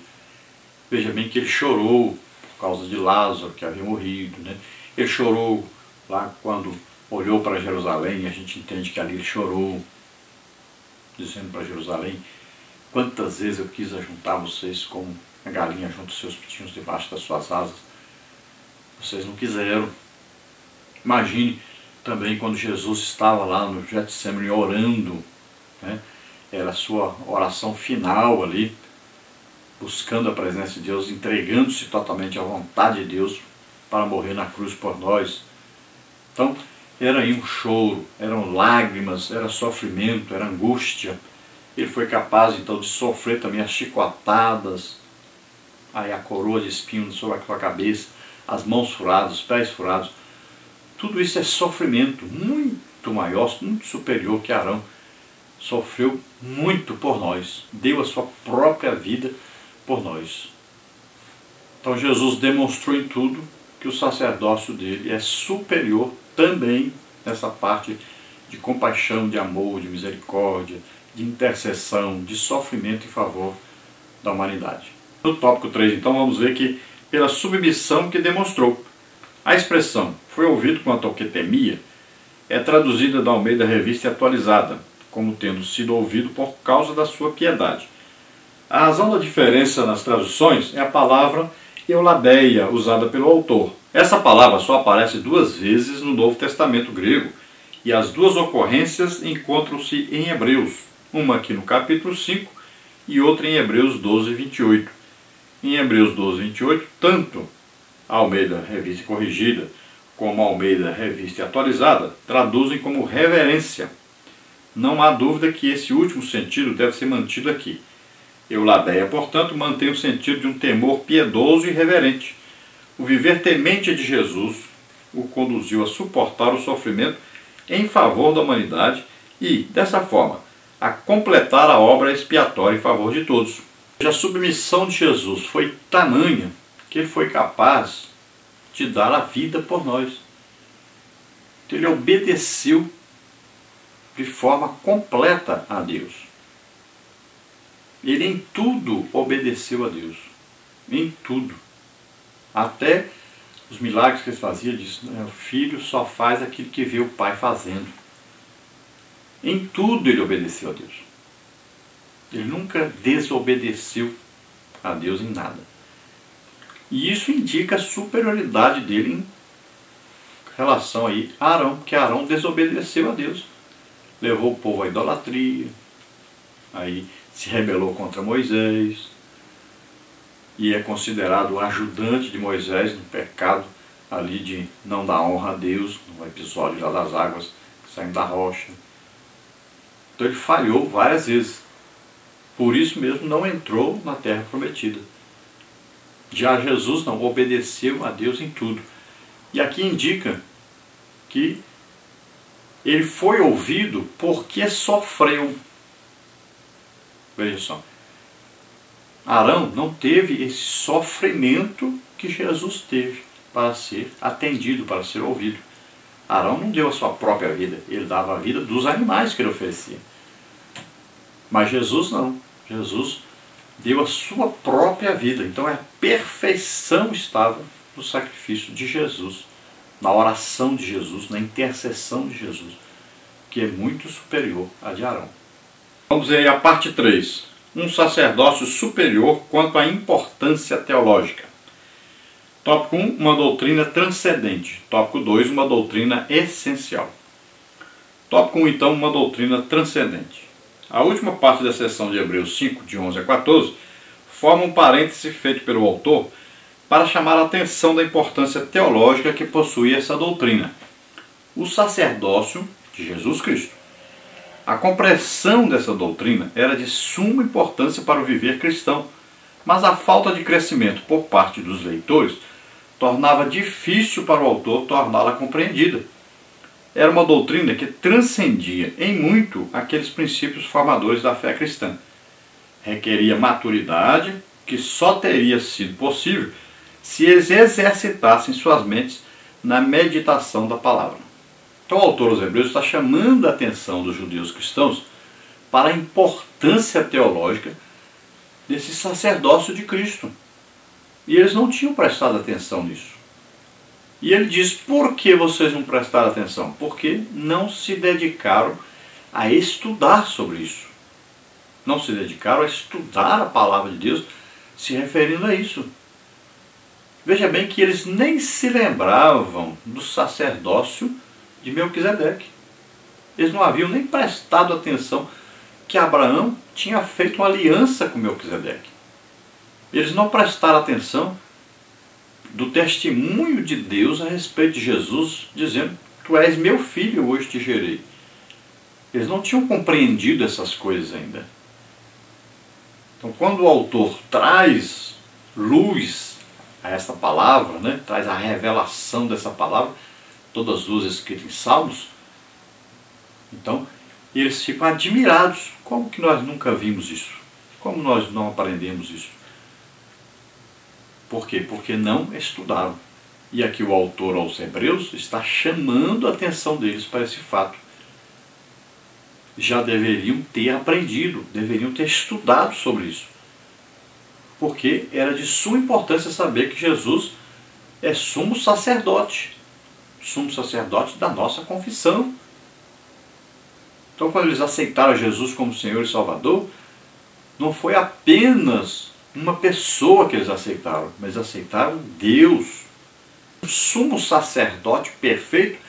A: Veja bem que ele chorou por causa de Lázaro, que havia morrido, né? Ele chorou lá quando olhou para Jerusalém, a gente entende que ali ele chorou, dizendo para Jerusalém: quantas vezes eu quis ajuntar vocês como a galinha junta os seus pintinhos debaixo das suas asas. Vocês não quiseram. Imagine também quando Jesus estava lá no Getsemane orando, né? Era a sua oração final ali, buscando a presença de Deus, entregando-se totalmente à vontade de Deus para morrer na cruz por nós. Então, era aí um choro, eram lágrimas, era sofrimento, era angústia. Ele foi capaz então de sofrer também as chicotadas, aí a coroa de espinhos sobre a sua cabeça, as mãos furadas, os pés furados. Tudo isso é sofrimento muito maior, muito superior que Arão. Sofreu muito por nós, deu a sua própria vida por nós. Então Jesus demonstrou em tudo que o sacerdócio dele é superior também nessa parte de compaixão, de amor, de misericórdia, de intercessão, de sofrimento em favor da humanidade. No tópico 3, então, vamos ver que pela submissão que demonstrou. A expressão "foi ouvido quanto ao que temia" é traduzida da Almeida Revista e Atualizada, como tendo sido ouvido por causa da sua piedade. A razão da diferença nas traduções é a palavra eulabeia, usada pelo autor. Essa palavra só aparece 2 vezes no Novo Testamento grego, e as 2 ocorrências encontram-se em Hebreus, uma aqui no capítulo 5 e outra em Hebreus 12, 28. Em Hebreus 12, 28, tanto a Almeida Revista Corrigida como a Almeida Revista e Atualizada traduzem como reverência. Não há dúvida que esse último sentido deve ser mantido aqui. Eulabeia, portanto, mantém o sentido de um temor piedoso e reverente. O viver temente de Jesus o conduziu a suportar o sofrimento em favor da humanidade e, dessa forma, a completar a obra expiatória em favor de todos. A submissão de Jesus foi tamanha que ele foi capaz de dar a vida por nós. Então, ele obedeceu de forma completa a Deus. Ele em tudo obedeceu a Deus. Em tudo. Até os milagres que ele fazia, disse, o filho só faz aquilo que vê o pai fazendo. Em tudo ele obedeceu a Deus. Ele nunca desobedeceu a Deus em nada. E isso indica a superioridade dele em relação aí a Arão, porque Arão desobedeceu a Deus. Levou o povo à idolatria, aí se rebelou contra Moisés, e é considerado o ajudante de Moisés no pecado ali de não dar honra a Deus, no episódio lá das águas saindo da rocha. Então ele falhou várias vezes. Por isso mesmo não entrou na terra prometida. Já Jesus não, obedeceu a Deus em tudo. E aqui indica que ele foi ouvido porque sofreu. Veja só. Arão não teve esse sofrimento que Jesus teve para ser atendido, para ser ouvido. Arão não deu a sua própria vida, ele dava a vida dos animais que ele oferecia. Mas Jesus não. Jesus deu a sua própria vida. Então a perfeição estava no sacrifício de Jesus, na oração de Jesus, na intercessão de Jesus, que é muito superior à de Arão. Vamos ver a parte 3. Um sacerdócio superior quanto à importância teológica. Tópico 1, uma doutrina transcendente. Tópico 2, uma doutrina essencial. Tópico 1, então, uma doutrina transcendente. A última parte da seção de Hebreus 5, de 11 a 14, forma um parêntese feito pelo autor para chamar a atenção da importância teológica que possui essa doutrina. O sacerdócio de Jesus Cristo. A compreensão dessa doutrina era de suma importância para o viver cristão, mas a falta de crescimento por parte dos leitores tornava difícil para o autor torná-la compreendida. Era uma doutrina que transcendia em muito aqueles princípios formadores da fé cristã. Requeria maturidade, que só teria sido possível se eles exercitassem suas mentes na meditação da palavra. Então o autor aos Hebreus está chamando a atenção dos judeus cristãos para a importância teológica desse sacerdócio de Cristo. E eles não tinham prestado atenção nisso. E ele diz, por que vocês não prestaram atenção? Porque não se dedicaram a estudar sobre isso. Não se dedicaram a estudar a palavra de Deus se referindo a isso. Veja bem que eles nem se lembravam do sacerdócio de Melquisedeque. Eles não haviam nem prestado atenção que Abraão tinha feito uma aliança com Melquisedeque. Eles não prestaram atenção do testemunho de Deus a respeito de Jesus, dizendo, tu és meu filho, hoje te gerei. Eles não tinham compreendido essas coisas ainda. Então, quando o autor traz luz a essa palavra, né, traz a revelação dessa palavra, todas as duas escritas em Salmos, então eles ficam admirados. Como que nós nunca vimos isso? Como nós não aprendemos isso? Por quê? Porque não estudaram. E aqui o autor aos Hebreus está chamando a atenção deles para esse fato. Já deveriam ter aprendido, deveriam ter estudado sobre isso. Porque era de suma importância saber que Jesus é sumo sacerdote da nossa confissão. Então, quando eles aceitaram Jesus como Senhor e Salvador, não foi apenas uma pessoa que eles aceitaram, mas aceitaram Deus, um sumo sacerdote perfeito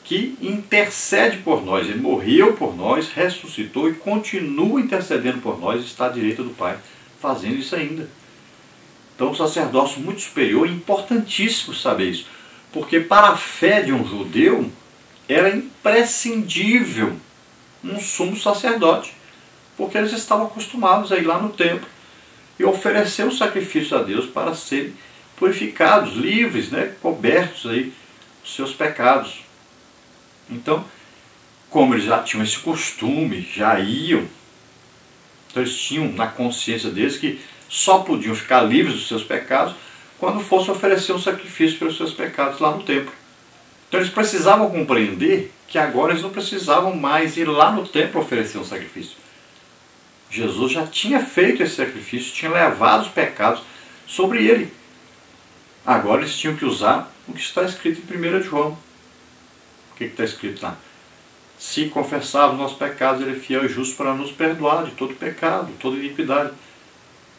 A: que intercede por nós. Ele morreu por nós, ressuscitou e continua intercedendo por nós, está à direita do Pai, fazendo isso ainda. Então, um sacerdócio muito superior, é importantíssimo saber isso, porque para a fé de um judeu era imprescindível um sumo sacerdote, porque eles estavam acostumados a ir lá no templo e oferecer o sacrifício a Deus para serem purificados, livres, né, cobertos aí dos seus pecados. Então, como eles já tinham esse costume, já iam, então eles tinham na consciência deles que só podiam ficar livres dos seus pecados quando fosse oferecer um sacrifício pelos seus pecados lá no templo. Então eles precisavam compreender que agora eles não precisavam mais ir lá no templo oferecer um sacrifício. Jesus já tinha feito esse sacrifício, tinha levado os pecados sobre ele. Agora eles tinham que usar o que está escrito em 1 João. O que está escrito lá? Se confessarmos nossos pecados, ele é fiel e justo para nos perdoar de todo pecado, toda iniquidade.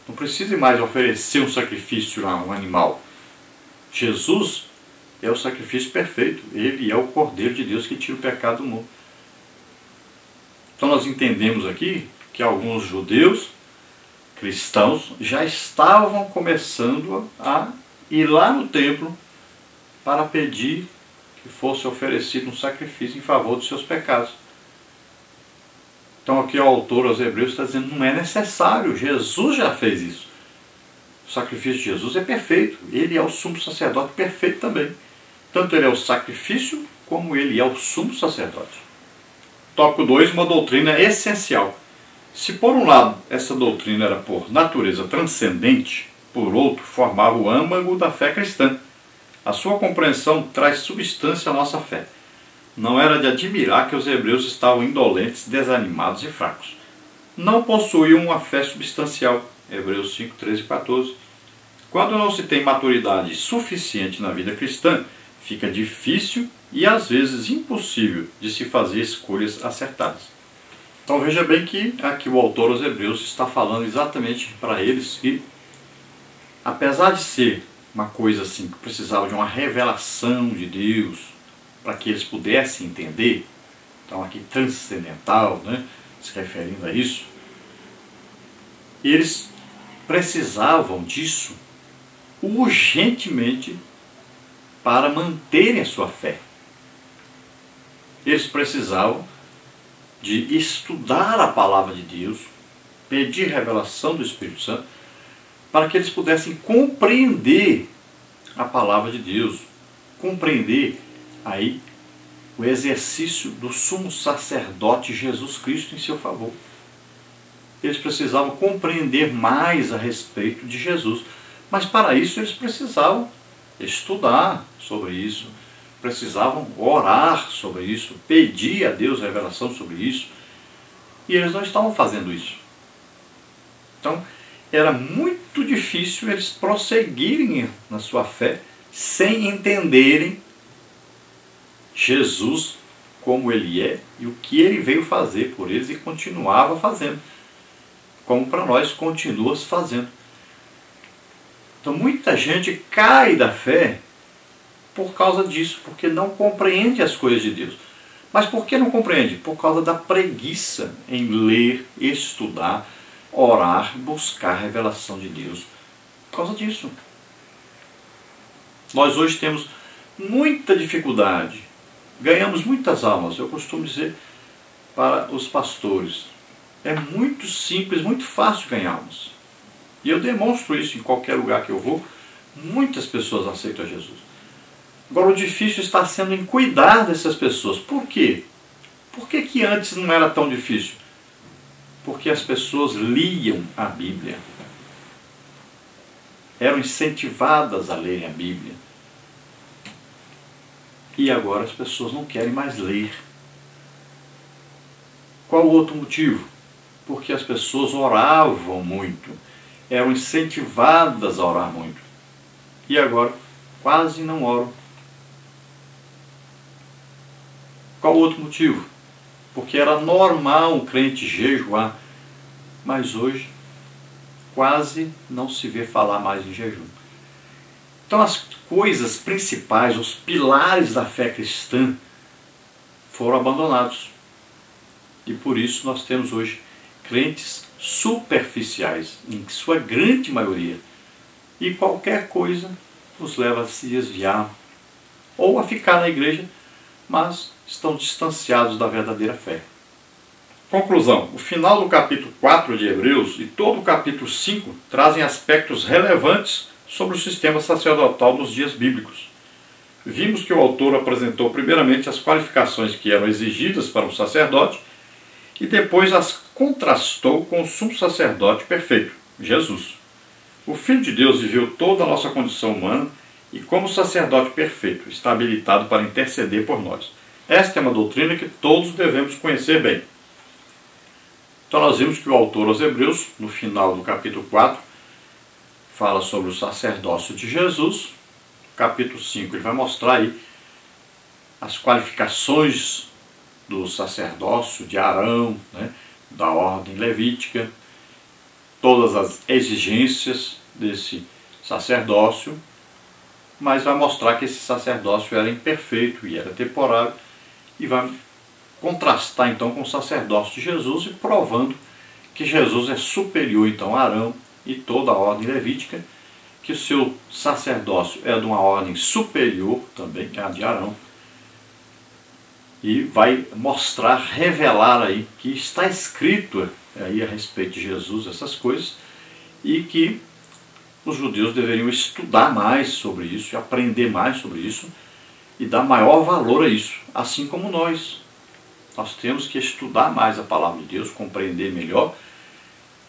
A: Não precisa mais oferecer um sacrifício a um animal. Jesus é o sacrifício perfeito. Ele é o Cordeiro de Deus que tira o pecado do mundo. Então nós entendemos aqui que alguns judeus cristãos já estavam começando a ir lá no templo para pedir que fosse oferecido um sacrifício em favor dos seus pecados. Então aqui o autor aos Hebreus está dizendo, não é necessário, Jesus já fez isso. O sacrifício de Jesus é perfeito. Ele é o sumo sacerdote perfeito também. Tanto ele é o sacrifício, como ele é o sumo sacerdote. Tópico 2, uma doutrina essencial. Se por um lado essa doutrina era por natureza transcendente, por outro formava o âmago da fé cristã. A sua compreensão traz substância à nossa fé. Não era de admirar que os hebreus estavam indolentes, desanimados e fracos. Não possuíam uma fé substancial. Hebreus 5, 13 e 14. Quando não se tem maturidade suficiente na vida cristã, fica difícil e às vezes impossível de se fazer escolhas acertadas. Então veja bem que aqui o autor aos Hebreus está falando exatamente para eles que, apesar de ser uma coisa assim que precisava de uma revelação de Deus para que eles pudessem entender, então aqui transcendental, né, se referindo a isso, eles precisavam disso urgentemente para manterem a sua fé. Eles precisavam de estudar a palavra de Deus, pedir revelação do Espírito Santo, para que eles pudessem compreender a palavra de Deus, compreender aí o exercício do sumo sacerdote Jesus Cristo em seu favor. Eles precisavam compreender mais a respeito de Jesus, mas para isso eles precisavam estudar sobre isso, precisavam orar sobre isso, pedir a Deus revelação sobre isso, e eles não estavam fazendo isso. Então, era muito difícil eles prosseguirem na sua fé sem entenderem Jesus como ele é e o que ele veio fazer por eles e continuava fazendo, como para nós continua fazendo. Então muita gente cai da fé por causa disso, porque não compreende as coisas de Deus. Mas por que não compreende? Por causa da preguiça em ler, estudar, orar, buscar a revelação de Deus. Por causa disso. Nós hoje temos muita dificuldade, ganhamos muitas almas, eu costumo dizer para os pastores. É muito simples, muito fácil ganhar almas. E eu demonstro isso em qualquer lugar que eu vou. Muitas pessoas aceitam a Jesus. Agora o difícil está sendo em cuidar dessas pessoas. Por quê? Por que que antes não era tão difícil? Porque as pessoas liam a Bíblia. Eram incentivadas a lerem a Bíblia. E agora as pessoas não querem mais ler. Qual o outro motivo? Porque as pessoas oravam muito. Eram incentivadas a orar muito. E agora quase não oram. Qual o outro motivo? Porque era normal um crente jejuar, mas hoje quase não se vê falar mais em jejum. Então as coisas principais, os pilares da fé cristã foram abandonados. E por isso nós temos hoje crentes superficiais, em sua grande maioria. E qualquer coisa nos leva a se desviar ou a ficar na igreja, mas estão distanciados da verdadeira fé. Conclusão. O final do capítulo 4 de Hebreus e todo o capítulo 5 trazem aspectos relevantes sobre o sistema sacerdotal dos dias bíblicos. Vimos que o autor apresentou primeiramente as qualificações que eram exigidas para um sacerdote e depois as contrastou com o sumo sacerdote perfeito, Jesus. O Filho de Deus viveu toda a nossa condição humana e, como sacerdote perfeito, está habilitado para interceder por nós. Esta é uma doutrina que todos devemos conhecer bem. Então nós vimos que o autor aos Hebreus, no final do capítulo 4, fala sobre o sacerdócio de Jesus. Capítulo 5 ele vai mostrar aí as qualificações do sacerdócio de Arão, né, da ordem levítica, todas as exigências desse sacerdócio, mas vai mostrar que esse sacerdócio era imperfeito e era temporário, e vai contrastar então com o sacerdócio de Jesus e provando que Jesus é superior então a Arão e toda a ordem levítica, que o seu sacerdócio é de uma ordem superior também à de Arão, e vai mostrar, revelar aí que está escrito aí a respeito de Jesus essas coisas, e que os judeus deveriam estudar mais sobre isso, e aprender mais sobre isso, e dar maior valor a isso, assim como nós. Nós temos que estudar mais a palavra de Deus, compreender melhor,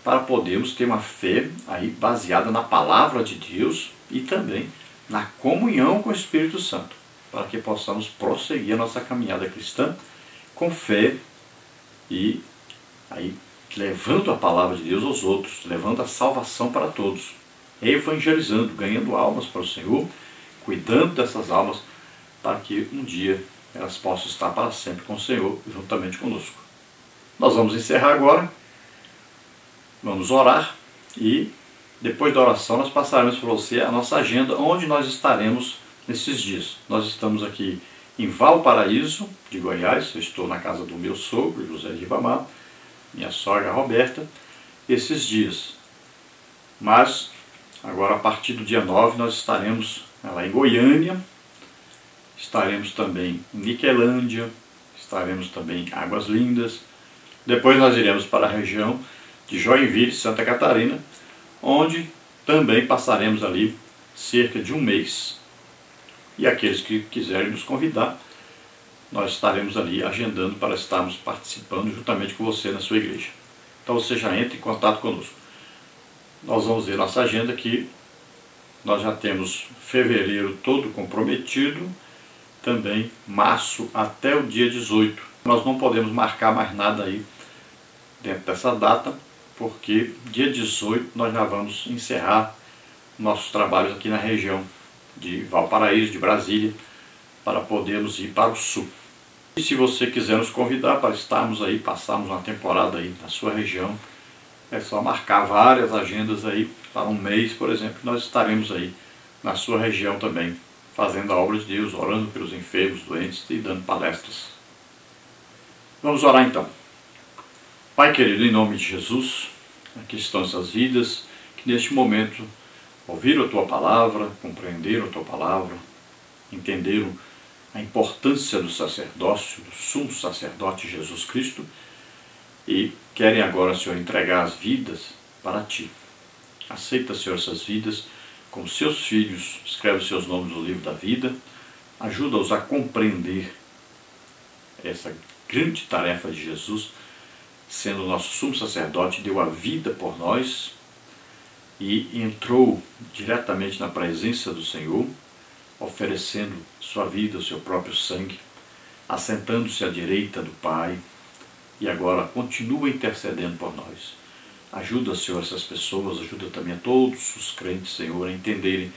A: para podermos ter uma fé aí baseada na palavra de Deus e também na comunhão com o Espírito Santo, para que possamos prosseguir a nossa caminhada cristã com fé e aí levando a palavra de Deus aos outros, levando a salvação para todos, evangelizando, ganhando almas para o Senhor, cuidando dessas almas para que um dia elas possam estar para sempre com o Senhor, juntamente conosco. Nós vamos encerrar agora, vamos orar e depois da oração nós passaremos para você a nossa agenda, onde nós estaremos nesses dias. Nós estamos aqui em Valparaíso, de Goiás. Eu estou na casa do meu sogro, José Ribamar, minha sogra Roberta, esses dias. Mas agora a partir do dia 9 nós estaremos lá em Goiânia, estaremos também em Niquelândia, estaremos também em Águas Lindas. Depois nós iremos para a região de Joinville, Santa Catarina, onde também passaremos ali cerca de um mês. E aqueles que quiserem nos convidar, nós estaremos ali agendando para estarmos participando juntamente com você na sua igreja. Então você já entra em contato conosco. Nós vamos ver nossa agenda aqui. Nós já temos fevereiro todo comprometido, também março até o dia 18. Nós não podemos marcar mais nada aí dentro dessa data, porque dia 18 nós já vamos encerrar nossos trabalhos aqui na região de Valparaíso, de Brasília, para podermos ir para o sul. E se você quiser nos convidar para estarmos aí, passarmos uma temporada aí na sua região, é só marcar várias agendas aí, para um mês, por exemplo, nós estaremos aí na sua região também, fazendo a obra de Deus, orando pelos enfermos, doentes e dando palestras. Vamos orar então. Pai querido, em nome de Jesus, aqui estão essas vidas que neste momento ouviram a Tua palavra, compreenderam a Tua palavra, entenderam a importância do sacerdócio, do sumo sacerdote Jesus Cristo, e querem agora, Senhor, entregar as vidas para Ti. Aceita, Senhor, essas vidas como seus filhos, escreve os seus nomes no livro da vida, ajuda-os a compreender essa grande tarefa de Jesus, sendo nosso sumo sacerdote, deu a vida por nós e entrou diretamente na presença do Senhor, oferecendo sua vida, o seu próprio sangue, assentando-se à direita do Pai, e agora continua intercedendo por nós. Ajuda, Senhor, essas pessoas, ajuda também a todos os crentes, Senhor, a entenderem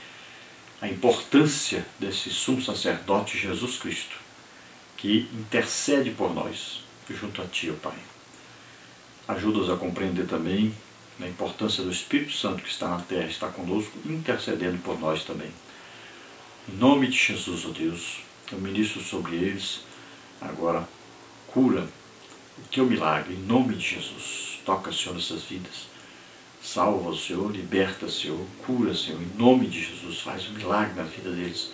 A: a importância desse sumo sacerdote Jesus Cristo, que intercede por nós, junto a Ti, ó Pai. Ajuda-os a compreender também a importância do Espírito Santo que está na terra, está conosco, intercedendo por nós também. Em nome de Jesus, ó Deus, eu ministro sobre eles, agora cura o Teu milagre, em nome de Jesus. Toca, Senhor, nessas vidas. Salva, Senhor, liberta, Senhor, cura, Senhor, em nome de Jesus. Faz um milagre na vida deles.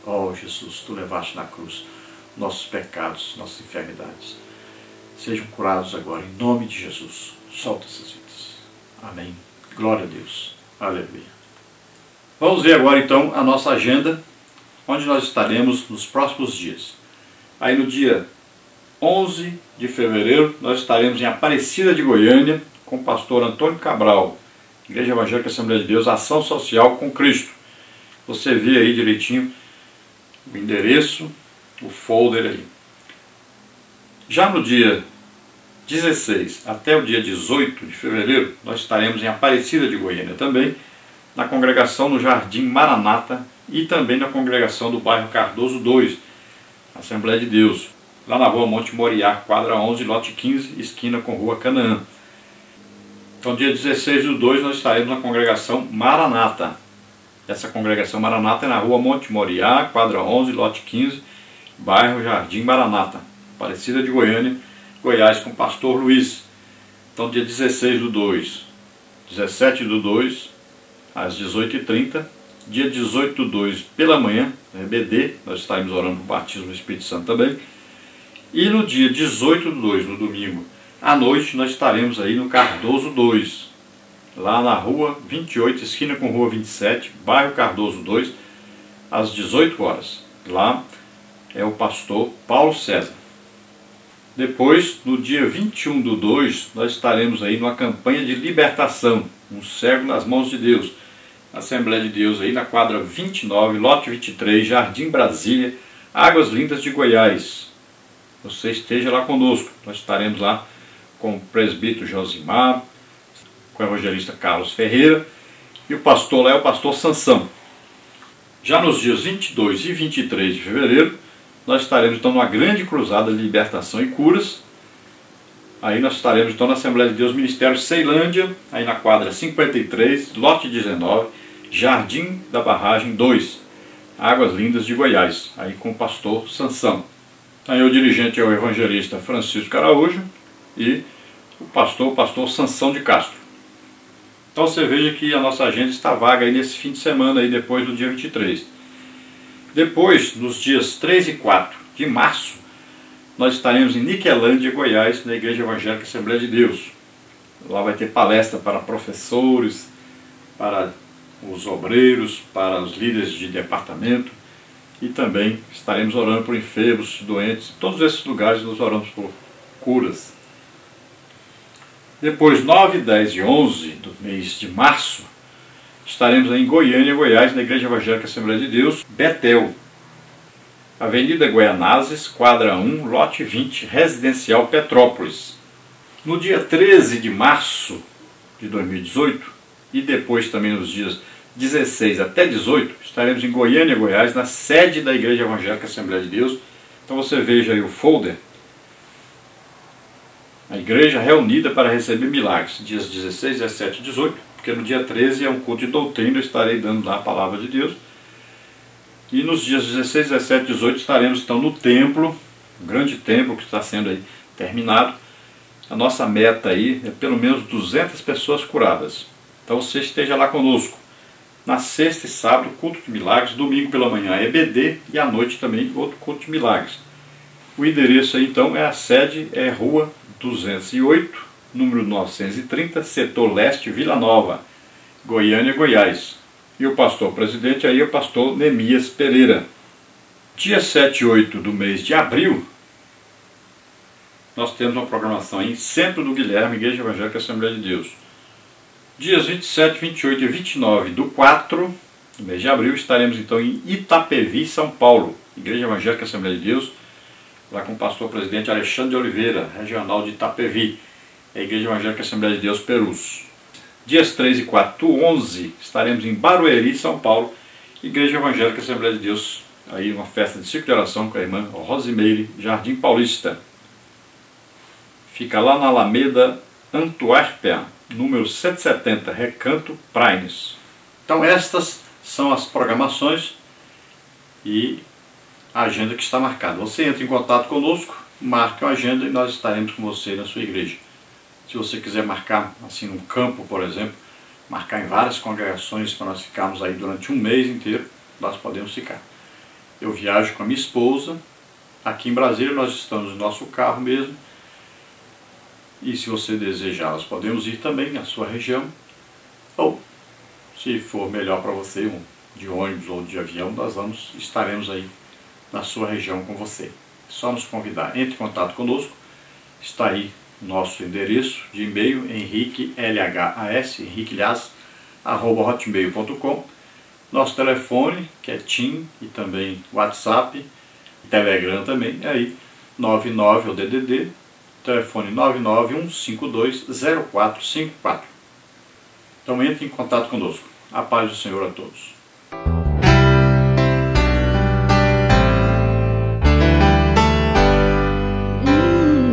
A: Oh, Jesus, Tu levaste na cruz nossos pecados, nossas enfermidades. Sejam curados agora, em nome de Jesus. Solta essas vidas. Amém. Glória a Deus. Aleluia. Vamos ver agora, então, a nossa agenda, onde nós estaremos nos próximos dias. Aí no dia 11 de fevereiro, nós estaremos em Aparecida de Goiânia, com o pastor Antônio Cabral, Igreja Evangélica Assembleia de Deus, Ação Social com Cristo. Você vê aí direitinho o endereço, o folder aí. Já no dia 16 até o dia 18 de fevereiro, nós estaremos em Aparecida de Goiânia também, na congregação no Jardim Maranata e também na congregação do bairro Cardoso 2, Assembleia de Deus, lá na rua Monte Moriá, quadra 11, lote 15, esquina com rua Canaã. Então, dia 16/2, nós estaremos na congregação Maranata. Essa congregação Maranata é na rua Monte Moriá, quadra 11, lote 15, bairro Jardim Maranata, Aparecida de Goiânia, Goiás, com o pastor Luiz. Então, dia 16/2, 17/2, às 18h30, dia 18/2 pela manhã, EBD, nós estaremos orando por batismo do Espírito Santo também. E no dia 18/2, no domingo, À noite nós estaremos aí no Cardoso 2, lá na rua 28, esquina com rua 27, bairro Cardoso 2, às 18 horas. Lá é o pastor Paulo César. Depois, no dia 21/2, nós estaremos aí numa campanha de libertação, um cego nas mãos de Deus. Assembleia de Deus aí na quadra 29, lote 23, Jardim Brasília, Águas Lindas de Goiás. Você esteja lá conosco. Nós estaremos lá com o presbítero Josimar, com o evangelista Carlos Ferreira, e o pastor lá é o pastor Sansão. Já nos dias 22 e 23 de fevereiro, nós estaremos então numa grande cruzada de libertação e curas. Aí nós estaremos então na Assembleia de Deus Ministério Ceilândia, aí na quadra 53, lote 19, Jardim da Barragem 2, Águas Lindas de Goiás, aí com o pastor Sansão. Aí o dirigente é o evangelista Francisco Araújo e o pastor Sansão de Castro. Então você veja que a nossa agenda está vaga aí nesse fim de semana, aí depois do dia 23. Depois, nos dias 3 e 4 de março, nós estaremos em Niquelândia, Goiás, na Igreja Evangélica Assembleia de Deus. Lá vai ter palestra para professores, para os obreiros, para os líderes de departamento, e também estaremos orando por enfermos, doentes. Em todos esses lugares nós oramos por curas. Depois, 9, 10 e 11 do mês de março, estaremos em Goiânia, Goiás, na Igreja Evangélica Assembleia de Deus, Betel, Avenida Goianazes, quadra 1, lote 20, Residencial Petrópolis. No dia 13 de março de 2018, e depois também nos dias 16 até 18, estaremos em Goiânia, Goiás, na sede da Igreja Evangélica Assembleia de Deus. Então você veja aí o folder, a igreja reunida para receber milagres, dias 16, 17 e 18, porque no dia 13 é um culto de doutrina, eu estarei dando lá a palavra de Deus. E nos dias 16, 17 e 18 estaremos então no templo, um grande templo que está sendo aí terminado. A nossa meta aí é pelo menos 200 pessoas curadas. Então você esteja lá conosco. Na sexta e sábado, culto de milagres, domingo pela manhã EBD e à noite também outro culto de milagres. O endereço aí então é a sede, é Rua 208, número 930, setor leste, Vila Nova, Goiânia, Goiás. E o pastor presidente aí é o pastor Nemias Pereira. Dia 7 e 8 do mês de abril, nós temos uma programação em Centro do Guilherme, Igreja Evangélica Assembleia de Deus. Dias 27, 28 e 29 do 4 do mês de abril, estaremos então em Itapevi, São Paulo, Igreja Evangélica Assembleia de Deus, lá com o pastor presidente Alexandre de Oliveira, regional de Itapevi, a Igreja Evangélica Assembleia de Deus, Perus. Dias 3 e 4 do 11, estaremos em Barueri, São Paulo, Igreja Evangélica Assembleia de Deus, aí uma festa de ciclo de oração com a irmã Rosimeire, Jardim Paulista. Fica lá na Alameda Antuérpia, número 170, Recanto Praines. Então estas são as programações e a agenda que está marcada. Você entra em contato conosco, marca a agenda e nós estaremos com você na sua igreja. Se você quiser marcar assim no campo, por exemplo, marcar em várias congregações para nós ficarmos aí durante um mês inteiro, nós podemos ficar. Eu viajo com a minha esposa, aqui em Brasília nós estamos no nosso carro mesmo, e se você desejar, nós podemos ir também na sua região, ou se for melhor para você, de ônibus ou de avião, nós estaremos aí na sua região com você. É só nos convidar, entre em contato conosco, está aí nosso endereço de e-mail, henriquelhas@hotmail.com, nosso telefone, que é TIM, e também WhatsApp, Telegram também, aí 99 é o DDD, telefone 991520454. Então entre em contato conosco. A paz do Senhor a todos.